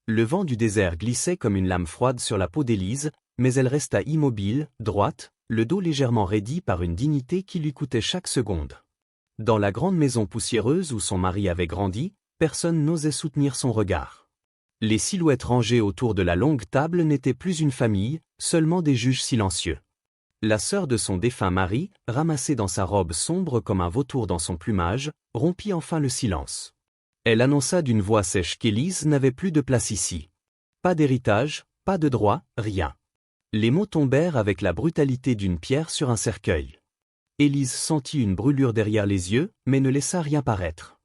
Le vent du désert glissait comme une lame froide sur la peau d'Élise, mais elle resta immobile, droite, le dos légèrement raidi par une dignité qui lui coûtait chaque seconde. Dans la grande maison poussiéreuse où son mari avait grandi, personne n'osait soutenir son regard. Les silhouettes rangées autour de la longue table n'étaient plus une famille, seulement des juges silencieux. La sœur de son défunt mari, ramassée dans sa robe sombre comme un vautour dans son plumage, rompit enfin le silence. Elle annonça d'une voix sèche qu'Élise n'avait plus de place ici. Pas d'héritage, pas de droit, rien. Les mots tombèrent avec la brutalité d'une pierre sur un cercueil. Élise sentit une brûlure derrière les yeux, mais ne laissa rien paraître.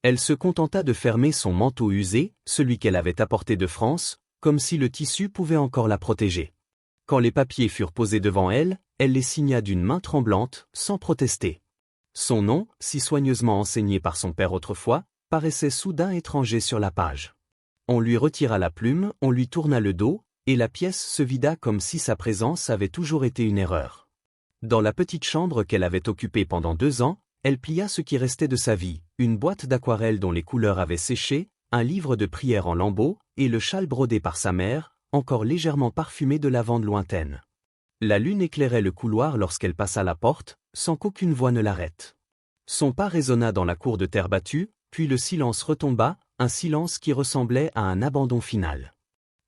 Elle se contenta de fermer son manteau usé, celui qu'elle avait apporté de France, comme si le tissu pouvait encore la protéger. Quand les papiers furent posés devant elle, elle les signa d'une main tremblante, sans protester. Son nom, si soigneusement enseigné par son père autrefois, paraissait soudain étranger sur la page. On lui retira la plume, on lui tourna le dos, et la pièce se vida comme si sa présence avait toujours été une erreur. Dans la petite chambre qu'elle avait occupée pendant 2 ans, elle plia ce qui restait de sa vie, une boîte d'aquarelles dont les couleurs avaient séché, un livre de prières en lambeaux, et le châle brodé par sa mère, encore légèrement parfumé de lavande lointaine. La lune éclairait le couloir lorsqu'elle passa la porte, sans qu'aucune voix ne l'arrête. Son pas résonna dans la cour de terre battue, puis le silence retomba, un silence qui ressemblait à un abandon final.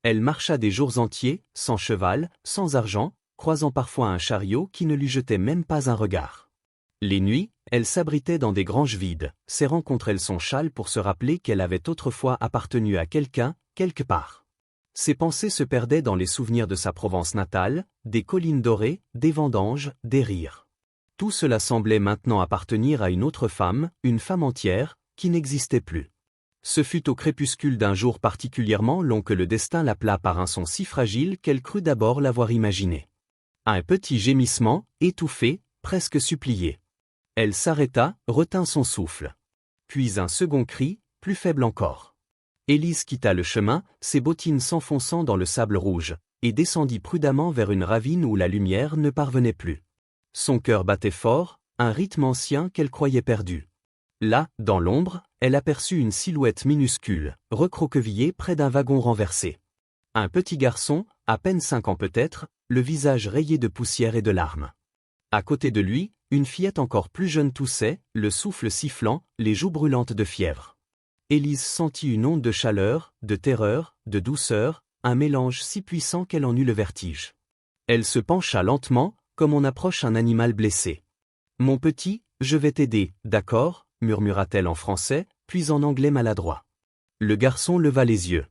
Elle marcha des jours entiers, sans cheval, sans argent, croisant parfois un chariot qui ne lui jetait même pas un regard. Les nuits, elle s'abritait dans des granges vides, serrant contre elle son châle pour se rappeler qu'elle avait autrefois appartenu à quelqu'un, quelque part. Ses pensées se perdaient dans les souvenirs de sa Provence natale, des collines dorées, des vendanges, des rires. Tout cela semblait maintenant appartenir à une autre femme, une femme entière, qui n'existait plus. Ce fut au crépuscule d'un jour particulièrement long que le destin l'appela par un son si fragile qu'elle crut d'abord l'avoir imaginé. Un petit gémissement, étouffé, presque supplié. Elle s'arrêta, retint son souffle. Puis un second cri, plus faible encore. Élise quitta le chemin, ses bottines s'enfonçant dans le sable rouge, et descendit prudemment vers une ravine où la lumière ne parvenait plus. Son cœur battait fort, un rythme ancien qu'elle croyait perdu. Là, dans l'ombre, elle aperçut une silhouette minuscule, recroquevillée près d'un wagon renversé. Un petit garçon, à peine 5 ans peut-être, le visage rayé de poussière et de larmes. À côté de lui, une fillette encore plus jeune toussait, le souffle sifflant, les joues brûlantes de fièvre. Élise sentit une onde de chaleur, de terreur, de douceur, un mélange si puissant qu'elle en eut le vertige. Elle se pencha lentement, comme on approche un animal blessé. « Mon petit, je vais t'aider, d'accord ?» murmura-t-elle en français, puis en anglais maladroit. Le garçon leva les yeux.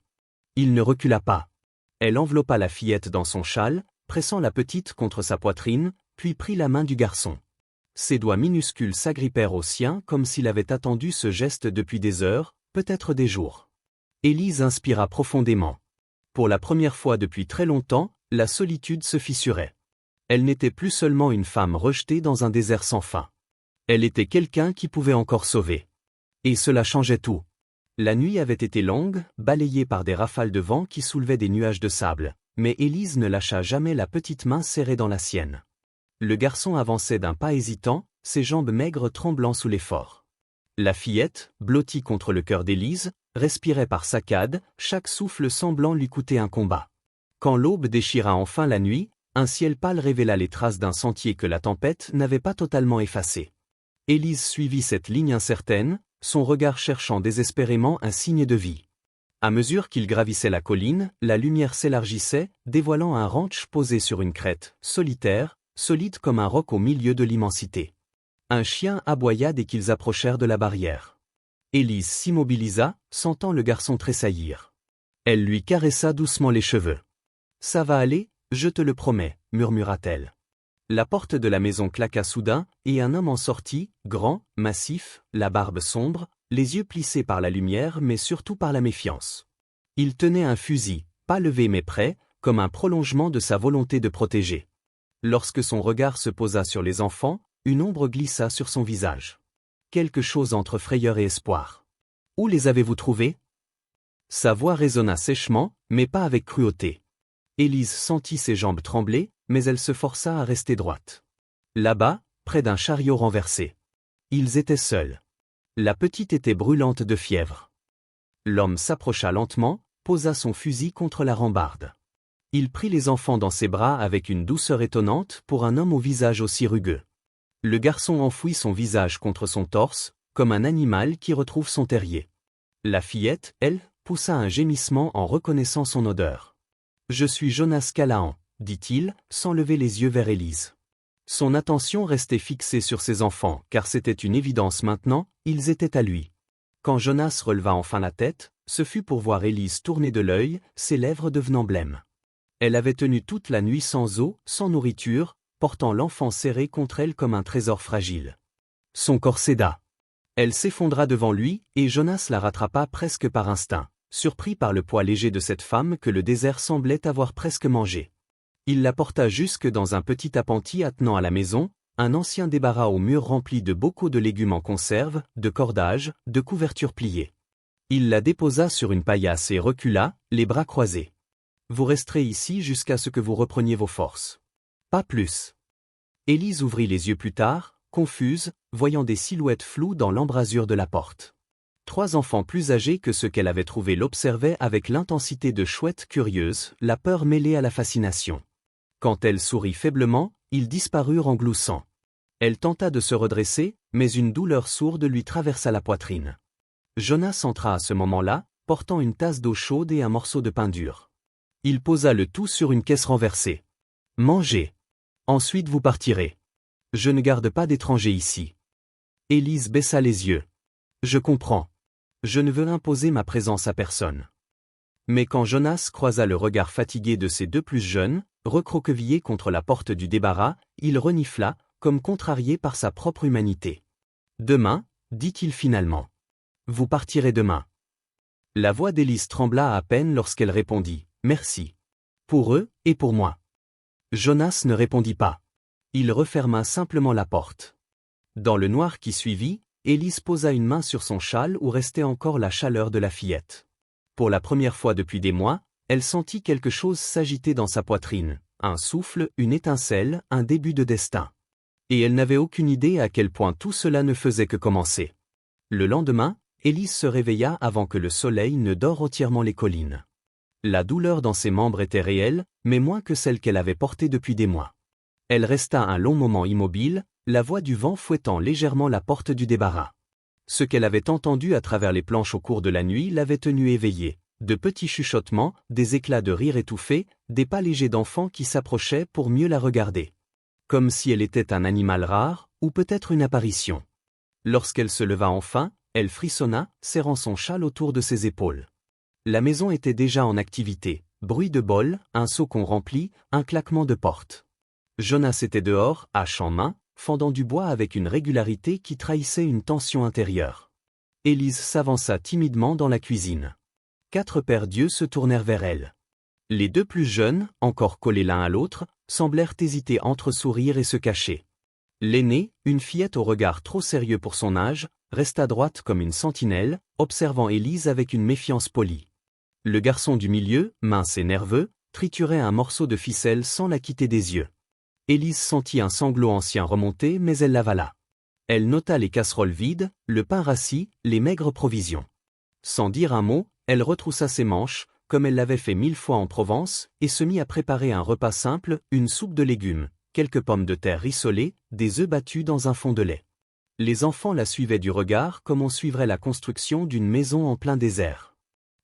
Il ne recula pas. Elle enveloppa la fillette dans son châle, pressant la petite contre sa poitrine, puis prit la main du garçon. Ses doigts minuscules s'agrippèrent aux siens comme s'il avait attendu ce geste depuis des heures, peut-être des jours. Élise inspira profondément. Pour la première fois depuis très longtemps, la solitude se fissurait. Elle n'était plus seulement une femme rejetée dans un désert sans fin. Elle était quelqu'un qui pouvait encore sauver. Et cela changeait tout. La nuit avait été longue, balayée par des rafales de vent qui soulevaient des nuages de sable, mais Élise ne lâcha jamais la petite main serrée dans la sienne. Le garçon avançait d'un pas hésitant, ses jambes maigres tremblant sous l'effort. La fillette, blottie contre le cœur d'Élise, respirait par saccades, chaque souffle semblant lui coûter un combat. Quand l'aube déchira enfin la nuit, un ciel pâle révéla les traces d'un sentier que la tempête n'avait pas totalement effacé. Élise suivit cette ligne incertaine, son regard cherchant désespérément un signe de vie. À mesure qu'il gravissait la colline, la lumière s'élargissait, dévoilant un ranch posé sur une crête, solitaire, solide comme un roc au milieu de l'immensité. Un chien aboya dès qu'ils approchèrent de la barrière. Élise s'immobilisa, sentant le garçon tressaillir. Elle lui caressa doucement les cheveux. « Ça va aller, je te le promets » murmura-t-elle. La porte de la maison claqua soudain, et un homme en sortit, grand, massif, la barbe sombre, les yeux plissés par la lumière mais surtout par la méfiance. Il tenait un fusil, pas levé mais prêt, comme un prolongement de sa volonté de protéger. Lorsque son regard se posa sur les enfants, une ombre glissa sur son visage. Quelque chose entre frayeur et espoir. « Où les avez-vous trouvés ?» Sa voix résonna sèchement, mais pas avec cruauté. Élise sentit ses jambes trembler, mais elle se força à rester droite. Là-bas, près d'un chariot renversé. Ils étaient seuls. La petite était brûlante de fièvre. L'homme s'approcha lentement, posa son fusil contre la rambarde. Il prit les enfants dans ses bras avec une douceur étonnante pour un homme au visage aussi rugueux. Le garçon enfouit son visage contre son torse, comme un animal qui retrouve son terrier. La fillette, elle, poussa un gémissement en reconnaissant son odeur. « Je suis Jonas Callahan », dit-il, sans lever les yeux vers Élise. Son attention restait fixée sur ses enfants, car c'était une évidence maintenant, ils étaient à lui. Quand Jonas releva enfin la tête, ce fut pour voir Élise tourner de l'œil, ses lèvres devenant blêmes. Elle avait tenu toute la nuit sans eau, sans nourriture, portant l'enfant serré contre elle comme un trésor fragile. Son corps céda. Elle s'effondra devant lui, et Jonas la rattrapa presque par instinct, surpris par le poids léger de cette femme que le désert semblait avoir presque mangée. Il la porta jusque dans un petit appentis attenant à la maison, un ancien débarras aux murs rempli de bocaux de légumes en conserve, de cordages, de couvertures pliées. Il la déposa sur une paillasse et recula, les bras croisés. « Vous resterez ici jusqu'à ce que vous repreniez vos forces. » Pas plus. Élise ouvrit les yeux plus tard, confuse, voyant des silhouettes floues dans l'embrasure de la porte. 3 enfants plus âgés que ceux qu'elle avait trouvés l'observaient avec l'intensité de chouettes curieuses, la peur mêlée à la fascination. Quand elle sourit faiblement, ils disparurent en gloussant. Elle tenta de se redresser, mais une douleur sourde lui traversa la poitrine. Jonas entra à ce moment-là, portant une tasse d'eau chaude et un morceau de pain dur. Il posa le tout sur une caisse renversée. « Mangez. Ensuite vous partirez. Je ne garde pas d'étrangers ici. » Élise baissa les yeux. « Je comprends. Je ne veux imposer ma présence à personne. » Mais quand Jonas croisa le regard fatigué de ses 2 plus jeunes, recroquevillés contre la porte du débarras, il renifla, comme contrarié par sa propre humanité. « Demain, dit-il finalement. Vous partirez demain. » La voix d'Élise trembla à peine lorsqu'elle répondit « Merci. Pour eux, et pour moi. » Jonas ne répondit pas. Il referma simplement la porte. Dans le noir qui suivit, Élise posa une main sur son châle où restait encore la chaleur de la fillette. Pour la première fois depuis des mois, elle sentit quelque chose s'agiter dans sa poitrine, un souffle, une étincelle, un début de destin. Et elle n'avait aucune idée à quel point tout cela ne faisait que commencer. Le lendemain, Élise se réveilla avant que le soleil ne dore entièrement les collines. La douleur dans ses membres était réelle, mais moins que celle qu'elle avait portée depuis des mois. Elle resta un long moment immobile, la voix du vent fouettant légèrement la porte du débarras. Ce qu'elle avait entendu à travers les planches au cours de la nuit l'avait tenue éveillée. De petits chuchotements, des éclats de rire étouffés, des pas légers d'enfants qui s'approchaient pour mieux la regarder. Comme si elle était un animal rare, ou peut-être une apparition. Lorsqu'elle se leva enfin, elle frissonna, serrant son châle autour de ses épaules. La maison était déjà en activité, bruit de bol, un seau qu'on remplit, un claquement de porte. Jonas était dehors, hache en main, fendant du bois avec une régularité qui trahissait une tension intérieure. Élise s'avança timidement dans la cuisine. 4 paires d'yeux se tournèrent vers elle. Les 2 plus jeunes, encore collés l'un à l'autre, semblèrent hésiter entre sourire et se cacher. L'aînée, une fillette au regard trop sérieux pour son âge, resta droite comme une sentinelle, observant Élise avec une méfiance polie. Le garçon du milieu, mince et nerveux, triturait un morceau de ficelle sans la quitter des yeux. Élise sentit un sanglot ancien remonter mais elle l'avala. Elle nota les casseroles vides, le pain rassis, les maigres provisions. Sans dire un mot, elle retroussa ses manches, comme elle l'avait fait 1000 fois en Provence, et se mit à préparer un repas simple, une soupe de légumes, quelques pommes de terre rissolées, des œufs battus dans un fond de lait. Les enfants la suivaient du regard comme on suivrait la construction d'une maison en plein désert.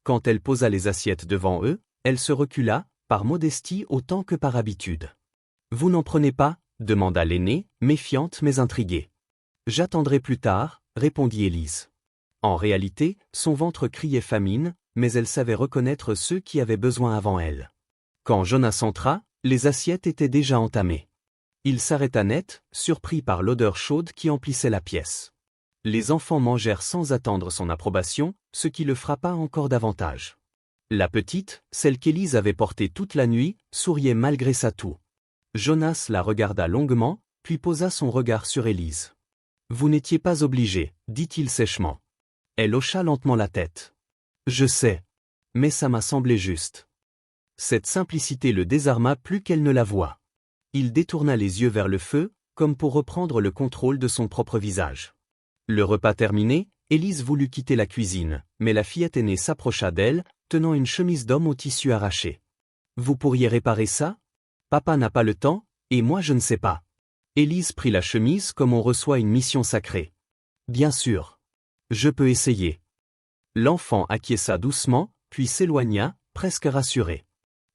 Quand elle posa les assiettes devant eux, elle se recula, par modestie autant que par habitude. « Vous n'en prenez pas ?» demanda l'aînée, méfiante mais intriguée. « J'attendrai plus tard » répondit Élise. En réalité, son ventre criait famine, mais elle savait reconnaître ceux qui avaient besoin avant elle. Quand Jonas entra, les assiettes étaient déjà entamées. Il s'arrêta net, surpris par l'odeur chaude qui emplissait la pièce. Les enfants mangèrent sans attendre son approbation, ce qui le frappa encore davantage. La petite, celle qu'Élise avait portée toute la nuit, souriait malgré sa toux. Jonas la regarda longuement, puis posa son regard sur Élise. « Vous n'étiez pas obligée, dit-il sèchement. Elle hocha lentement la tête. « Je sais. Mais ça m'a semblé juste. » Cette simplicité le désarma plus qu'elle ne l'avoua. Il détourna les yeux vers le feu, comme pour reprendre le contrôle de son propre visage. Le repas terminé, Élise voulut quitter la cuisine, mais la fillette aînée s'approcha d'elle, tenant une chemise d'homme au tissu arraché. Vous pourriez réparer ça? Papa n'a pas le temps, et moi je ne sais pas. Élise prit la chemise comme on reçoit une mission sacrée. Bien sûr. Je peux essayer. L'enfant acquiesça doucement, puis s'éloigna, presque rassuré.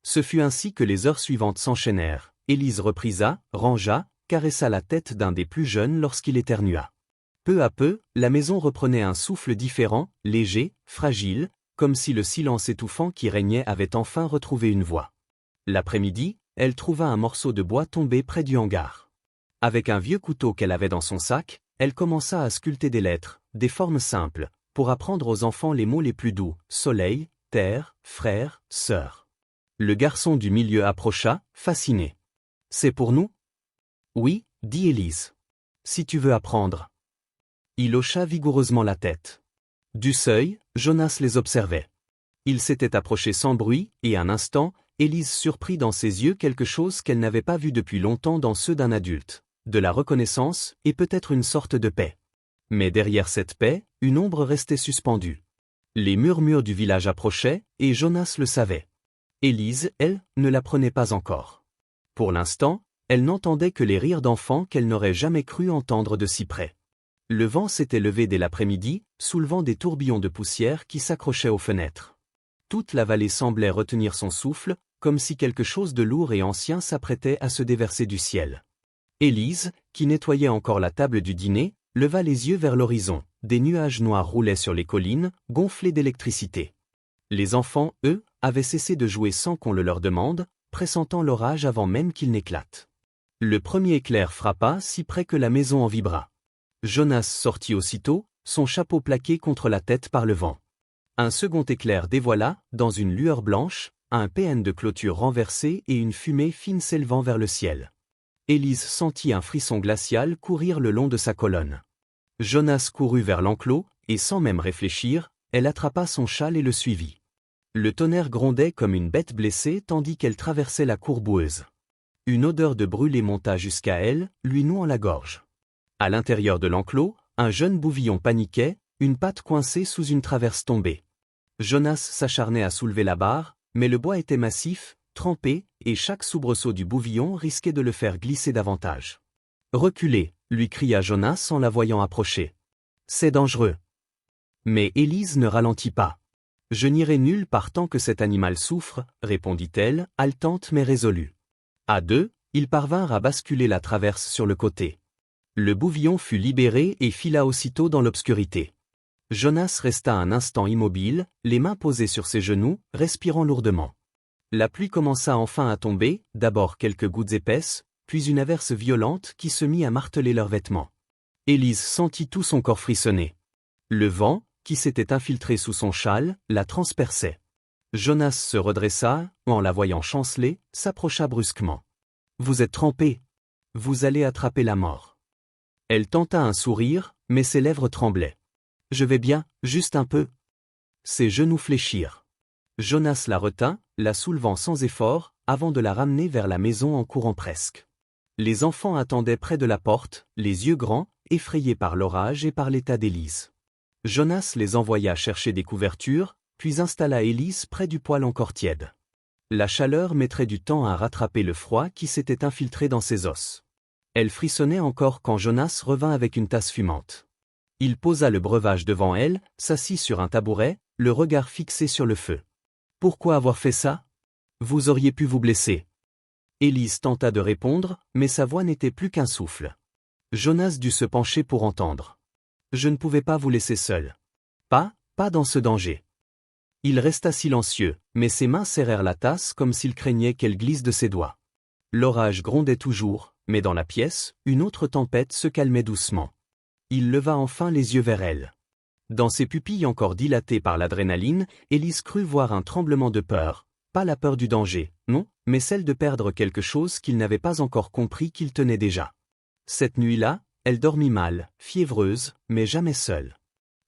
Ce fut ainsi que les heures suivantes s'enchaînèrent. Élise reprisa, rangea, caressa la tête d'un des plus jeunes lorsqu'il éternua. Peu à peu, la maison reprenait un souffle différent, léger, fragile, comme si le silence étouffant qui régnait avait enfin retrouvé une voix. L'après-midi, elle trouva un morceau de bois tombé près du hangar. Avec un vieux couteau qu'elle avait dans son sac, elle commença à sculpter des lettres, des formes simples, pour apprendre aux enfants les mots les plus doux, soleil, terre, frère, sœur. Le garçon du milieu approcha, fasciné. « C'est pour nous? » « Oui, » dit Élise. « Si tu veux apprendre. » Il hocha vigoureusement la tête. Du seuil, Jonas les observait. Il s'était approché sans bruit, et un instant, Élise surprit dans ses yeux quelque chose qu'elle n'avait pas vu depuis longtemps dans ceux d'un adulte, de la reconnaissance et peut-être une sorte de paix. Mais derrière cette paix, une ombre restait suspendue. Les murmures du village approchaient, et Jonas le savait. Élise, elle, ne l'apprenait pas encore. Pour l'instant, elle n'entendait que les rires d'enfants qu'elle n'aurait jamais cru entendre de si près. Le vent s'était levé dès l'après-midi, soulevant des tourbillons de poussière qui s'accrochaient aux fenêtres. Toute la vallée semblait retenir son souffle, comme si quelque chose de lourd et ancien s'apprêtait à se déverser du ciel. Élise, qui nettoyait encore la table du dîner, leva les yeux vers l'horizon. Des nuages noirs roulaient sur les collines, gonflés d'électricité. Les enfants, eux, avaient cessé de jouer sans qu'on le leur demande, pressentant l'orage avant même qu'il n'éclate. Le premier éclair frappa si près que la maison en vibra. Jonas sortit aussitôt, son chapeau plaqué contre la tête par le vent. Un second éclair dévoila, dans une lueur blanche, un PN de clôture renversé et une fumée fine s'élevant vers le ciel. Élise sentit un frisson glacial courir le long de sa colonne. Jonas courut vers l'enclos, et sans même réfléchir, elle attrapa son châle et le suivit. Le tonnerre grondait comme une bête blessée tandis qu'elle traversait la cour boueuse. Une odeur de brûlé monta jusqu'à elle, lui nouant la gorge. À l'intérieur de l'enclos, un jeune bouvillon paniquait, une patte coincée sous une traverse tombée. Jonas s'acharnait à soulever la barre, mais le bois était massif, trempé, et chaque soubresaut du bouvillon risquait de le faire glisser davantage. « Reculez !» lui cria Jonas en la voyant approcher. « C'est dangereux. » Mais Élise ne ralentit pas. « Je n'irai nulle part tant que cet animal souffre, » répondit-elle, haletante mais résolue. À deux, ils parvinrent à basculer la traverse sur le côté. Le bouvillon fut libéré et fila aussitôt dans l'obscurité. Jonas resta un instant immobile, les mains posées sur ses genoux, respirant lourdement. La pluie commença enfin à tomber, d'abord quelques gouttes épaisses, puis une averse violente qui se mit à marteler leurs vêtements. Élise sentit tout son corps frissonner. Le vent, qui s'était infiltré sous son châle, la transperçait. Jonas se redressa, en la voyant chanceler, s'approcha brusquement. « Vous êtes trempé. Vous allez attraper la mort. » Elle tenta un sourire, mais ses lèvres tremblaient. « Je vais bien, juste un peu. » Ses genoux fléchirent. Jonas la retint, la soulevant sans effort, avant de la ramener vers la maison en courant presque. Les enfants attendaient près de la porte, les yeux grands, effrayés par l'orage et par l'état d'Élise. Jonas les envoya chercher des couvertures, puis installa Élise près du poêle encore tiède. La chaleur mettrait du temps à rattraper le froid qui s'était infiltré dans ses os. Elle frissonnait encore quand Jonas revint avec une tasse fumante. Il posa le breuvage devant elle, s'assit sur un tabouret, le regard fixé sur le feu. « Pourquoi avoir fait ça? Vous auriez pu vous blesser. » Élise tenta de répondre, mais sa voix n'était plus qu'un souffle. Jonas dut se pencher pour entendre. « Je ne pouvais pas vous laisser seul. Pas dans ce danger. » Il resta silencieux, mais ses mains serrèrent la tasse comme s'il craignait qu'elle glisse de ses doigts. L'orage grondait toujours, mais dans la pièce, une autre tempête se calmait doucement. Il leva enfin les yeux vers elle. Dans ses pupilles encore dilatées par l'adrénaline, Élise crut voir un tremblement de peur. Pas la peur du danger, non, mais celle de perdre quelque chose qu'il n'avait pas encore compris qu'il tenait déjà. Cette nuit-là, elle dormit mal, fiévreuse, mais jamais seule.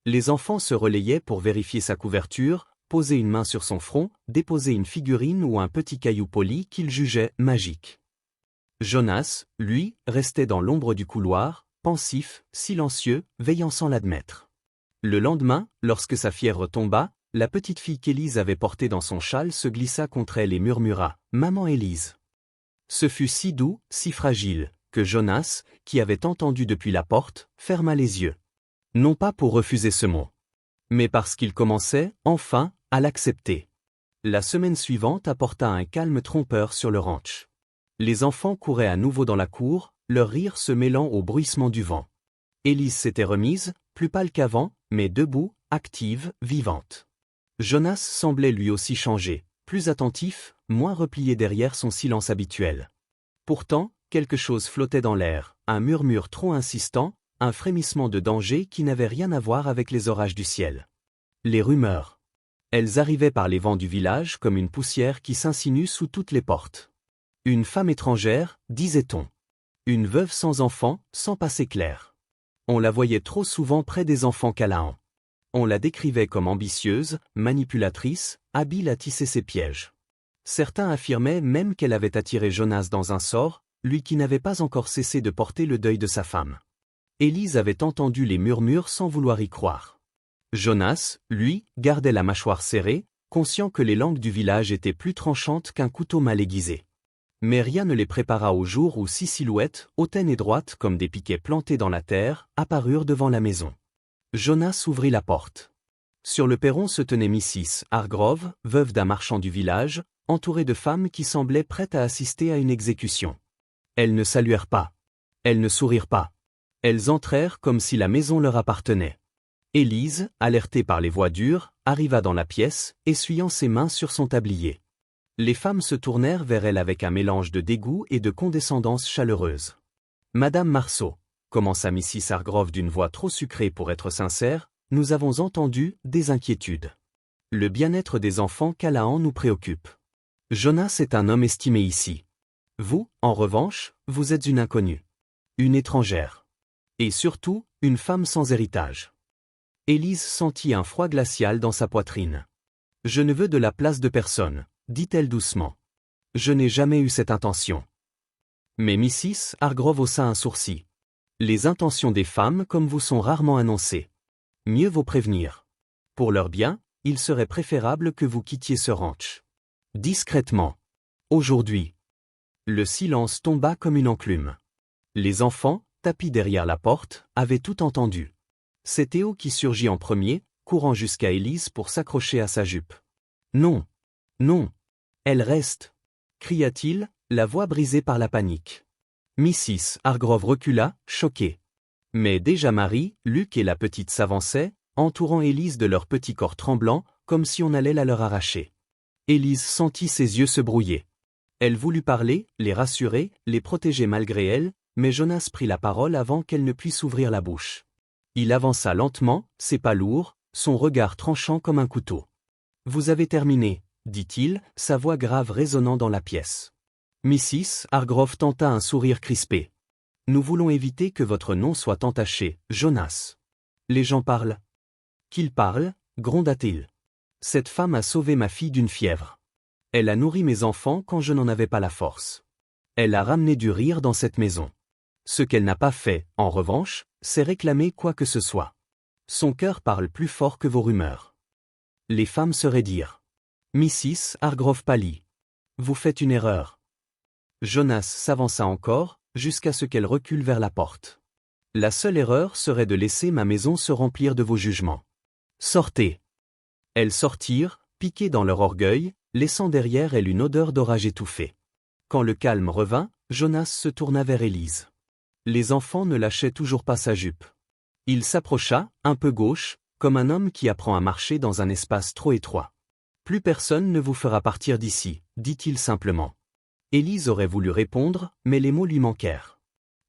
Les enfants se relayaient pour vérifier sa couverture, poser une main sur son front, déposer une figurine ou un petit caillou poli qu'ils jugeaient magique. Jonas, lui, restait dans l'ombre du couloir, pensif, silencieux, veillant sans l'admettre. Le lendemain, lorsque sa fièvre tomba, La petite fille qu'Élise avait portée dans son châle se glissa contre elle et murmura « Maman Élise ». Ce fut si doux, si fragile, que Jonas, qui avait entendu depuis la porte, ferma les yeux. Non pas pour refuser ce mot, mais parce qu'il commençait, enfin, à l'accepter. La semaine suivante apporta un calme trompeur sur le ranch. Les enfants couraient à nouveau dans la cour, leur rire se mêlant au bruissement du vent. Élise s'était remise, plus pâle qu'avant, mais debout, active, vivante. Jonas semblait lui aussi changer, plus attentif, moins replié derrière son silence habituel. Pourtant, quelque chose flottait dans l'air, un murmure trop insistant, un frémissement de danger qui n'avait rien à voir avec les orages du ciel. Les rumeurs. Elles arrivaient par les vents du village comme une poussière qui s'insinue sous toutes les portes. Une femme étrangère, disait-on. Une veuve sans enfant, sans passé clair. On la voyait trop souvent près des enfants Canaan. On la décrivait comme ambitieuse, manipulatrice, habile à tisser ses pièges. Certains affirmaient même qu'elle avait attiré Jonas dans un sort, lui qui n'avait pas encore cessé de porter le deuil de sa femme. Élise avait entendu les murmures sans vouloir y croire. Jonas, lui, gardait la mâchoire serrée, conscient que les langues du village étaient plus tranchantes qu'un couteau mal aiguisé. Mais rien ne les prépara au jour où 6 silhouettes, hautaines et droites comme des piquets plantés dans la terre, apparurent devant la maison. Jonas ouvrit la porte. Sur le perron se tenait Mrs. Hargrove, veuve d'un marchand du village, entourée de femmes qui semblaient prêtes à assister à une exécution. Elles ne saluèrent pas. Elles ne sourirent pas. Elles entrèrent comme si la maison leur appartenait. Élise, alertée par les voix dures, arriva dans la pièce, essuyant ses mains sur son tablier. Les femmes se tournèrent vers elle avec un mélange de dégoût et de condescendance chaleureuse. « Madame Marceau », commença Mrs. Hargrove d'une voix trop sucrée pour être sincère, « nous avons entendu des inquiétudes. Le bien-être des enfants Canaan nous préoccupe. Jonas est un homme estimé ici. Vous, en revanche, vous êtes une inconnue. Une étrangère. Et surtout, une femme sans héritage. » Élise sentit un froid glacial dans sa poitrine. « Je ne veux de la place de personne, » dit-elle doucement. « Je n'ai jamais eu cette intention. » Mais Mrs. Hargrove haussa un sourcil. « Les intentions des femmes comme vous sont rarement annoncées. Mieux vaut prévenir. Pour leur bien, il serait préférable que vous quittiez ce ranch. Discrètement. Aujourd'hui. » Le silence tomba comme une enclume. Les enfants, tapis derrière la porte, avaient tout entendu. C'est Théo qui surgit en premier, courant jusqu'à Élise pour s'accrocher à sa jupe. « Non. Non. Elle reste !» cria-t-il, la voix brisée par la panique. Mrs. Hargrove recula, choquée. Mais déjà Marie, Luc et la petite s'avançaient, entourant Élise de leurs petits corps tremblants, comme si on allait la leur arracher. Élise sentit ses yeux se brouiller. Elle voulut parler, les rassurer, les protéger malgré elle, mais Jonas prit la parole avant qu'elle ne puisse ouvrir la bouche. Il avança lentement, ses pas lourds, son regard tranchant comme un couteau. « Vous avez terminé, » dit-il, sa voix grave résonnant dans la pièce. Mrs. Hargrove tenta un sourire crispé. « Nous voulons éviter que votre nom soit entaché, Jonas. Les gens parlent. »« Qu'ils parlent » gronda-t-il. « Cette femme a sauvé ma fille d'une fièvre. Elle a nourri mes enfants quand je n'en avais pas la force. Elle a ramené du rire dans cette maison. Ce qu'elle n'a pas fait, en revanche, c'est réclamer quoi que ce soit. Son cœur parle plus fort que vos rumeurs. » Les femmes se raidirent. Mrs. Hargrove pâlit. « Vous faites une erreur. » Jonas s'avança encore, jusqu'à ce qu'elle recule vers la porte. « La seule erreur serait de laisser ma maison se remplir de vos jugements. Sortez !» Elles sortirent, piquées dans leur orgueil, laissant derrière elles une odeur d'orage étouffé. Quand le calme revint, Jonas se tourna vers Élise. Les enfants ne lâchaient toujours pas sa jupe. Il s'approcha, un peu gauche, comme un homme qui apprend à marcher dans un espace trop étroit. « Plus personne ne vous fera partir d'ici, » dit-il simplement. Élise aurait voulu répondre, mais les mots lui manquèrent.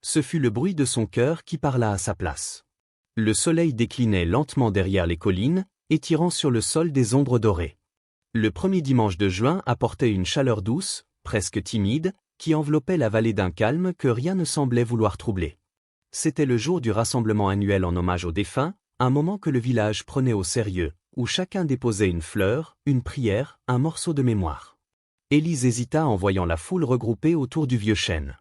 Ce fut le bruit de son cœur qui parla à sa place. Le soleil déclinait lentement derrière les collines, étirant sur le sol des ombres dorées. Le premier dimanche de juin apportait une chaleur douce, presque timide, qui enveloppait la vallée d'un calme que rien ne semblait vouloir troubler. C'était le jour du rassemblement annuel en hommage aux défunts, un moment que le village prenait au sérieux, où chacun déposait une fleur, une prière, un morceau de mémoire. Élise hésita en voyant la foule regroupée autour du vieux chêne.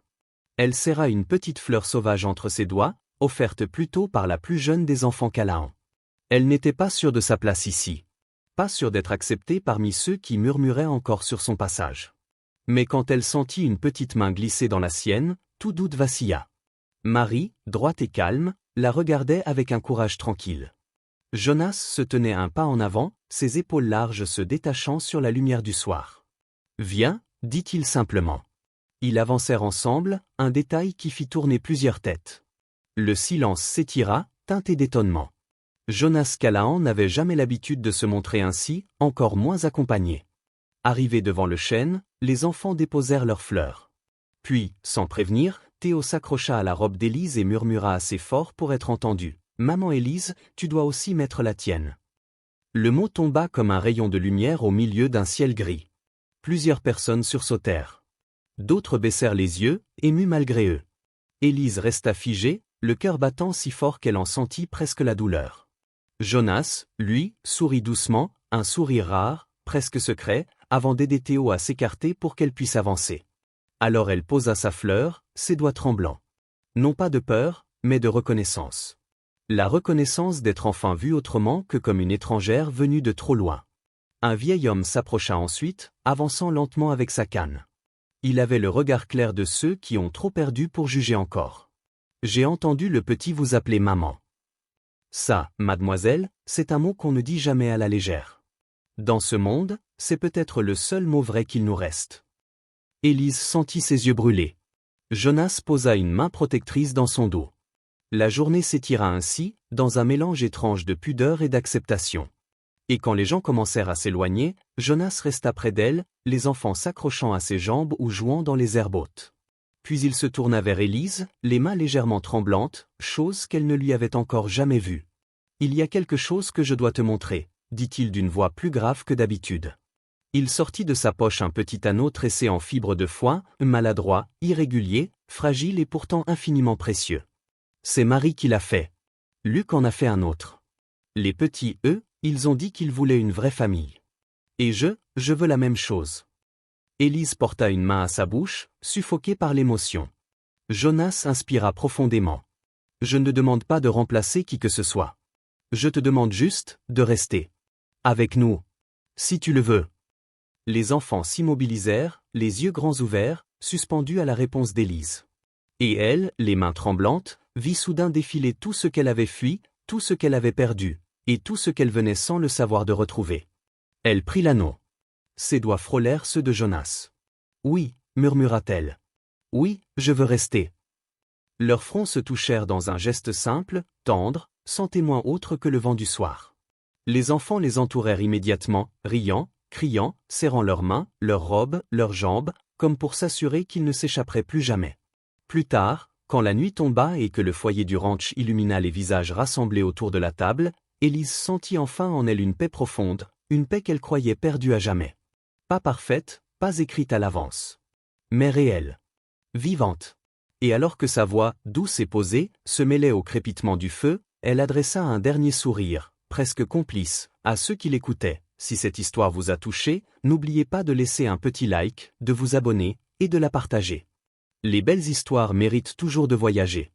Elle serra une petite fleur sauvage entre ses doigts, offerte plus tôt par la plus jeune des enfants Canaan. Elle n'était pas sûre de sa place ici. pas sûre d'être acceptée parmi ceux qui murmuraient encore sur son passage. Mais quand elle sentit une petite main glisser dans la sienne, tout doute vacilla. Marie, droite et calme, la regardait avec un courage tranquille. Jonas se tenait un pas en avant, ses épaules larges se détachant sur la lumière du soir. « Viens », dit-il simplement. Ils avancèrent ensemble, un détail qui fit tourner plusieurs têtes. Le silence s'étira, teinté d'étonnement. Jonas Callahan n'avait jamais l'habitude de se montrer ainsi, encore moins accompagné. Arrivés devant le chêne, les enfants déposèrent leurs fleurs. Puis, sans prévenir, Théo s'accrocha à la robe d'Élise et murmura assez fort pour être entendu. « Maman Élise, tu dois aussi mettre la tienne. » Le mot tomba comme un rayon de lumière au milieu d'un ciel gris. Plusieurs personnes sursautèrent. D'autres baissèrent les yeux, émus malgré eux. Élise resta figée, le cœur battant si fort qu'elle en sentit presque la douleur. Jonas, lui, sourit doucement, un sourire rare, presque secret, avant d'aider Théo à s'écarter pour qu'elle puisse avancer. Alors elle posa sa fleur, ses doigts tremblants. Non pas de peur, mais de reconnaissance. La reconnaissance d'être enfin vue autrement que comme une étrangère venue de trop loin. Un vieil homme s'approcha ensuite, avançant lentement avec sa canne. Il avait le regard clair de ceux qui ont trop perdu pour juger encore. « J'ai entendu le petit vous appeler maman. » Ça, mademoiselle, c'est un mot qu'on ne dit jamais à la légère. Dans ce monde, c'est peut-être le seul mot vrai qu'il nous reste. Élise sentit ses yeux brûler. Jonas posa une main protectrice dans son dos. La journée s'étira ainsi, dans un mélange étrange de pudeur et d'acceptation. Et quand les gens commencèrent à s'éloigner, Jonas resta près d'elle, les enfants s'accrochant à ses jambes ou jouant dans les herbes hautes. Puis il se tourna vers Élise, les mains légèrement tremblantes, chose qu'elle ne lui avait encore jamais vue. « Il y a quelque chose que je dois te montrer », dit-il d'une voix plus grave que d'habitude. Il sortit de sa poche un petit anneau tressé en fibre de foin, maladroit, irrégulier, fragile et pourtant infiniment précieux. C'est Marie qui l'a fait. Luc en a fait un autre. Les petits, eux, ils ont dit qu'ils voulaient une vraie famille. Et je veux la même chose. Élise porta une main à sa bouche, suffoquée par l'émotion. Jonas inspira profondément. Je ne demande pas de remplacer qui que ce soit. Je te demande juste de rester. Avec nous. Si tu le veux. Les enfants s'immobilisèrent, les yeux grands ouverts, suspendus à la réponse d'Élise. Et elle, les mains tremblantes, vit soudain défiler tout ce qu'elle avait fui, tout ce qu'elle avait perdu, et tout ce qu'elle venait sans le savoir de retrouver. Elle prit l'anneau. Ses doigts frôlèrent ceux de Jonas. « Oui, » murmura-t-elle. « Oui, je veux rester. » Leurs fronts se touchèrent dans un geste simple, tendre, sans témoin autre que le vent du soir. Les enfants les entourèrent immédiatement, riant, criant, serrant leurs mains, leurs robes, leurs jambes, comme pour s'assurer qu'ils ne s'échapperaient plus jamais. Plus tard, quand la nuit tomba et que le foyer du ranch illumina les visages rassemblés autour de la table, Élise sentit enfin en elle une paix profonde, une paix qu'elle croyait perdue à jamais. Pas parfaite, pas écrite à l'avance. Mais réelle. Vivante. Et alors que sa voix, douce et posée, se mêlait au crépitement du feu, elle adressa un dernier sourire, presque complice, à ceux qui l'écoutaient. Si cette histoire vous a touché, n'oubliez pas de laisser un petit like, de vous abonner, et de la partager. Les belles histoires méritent toujours de voyager.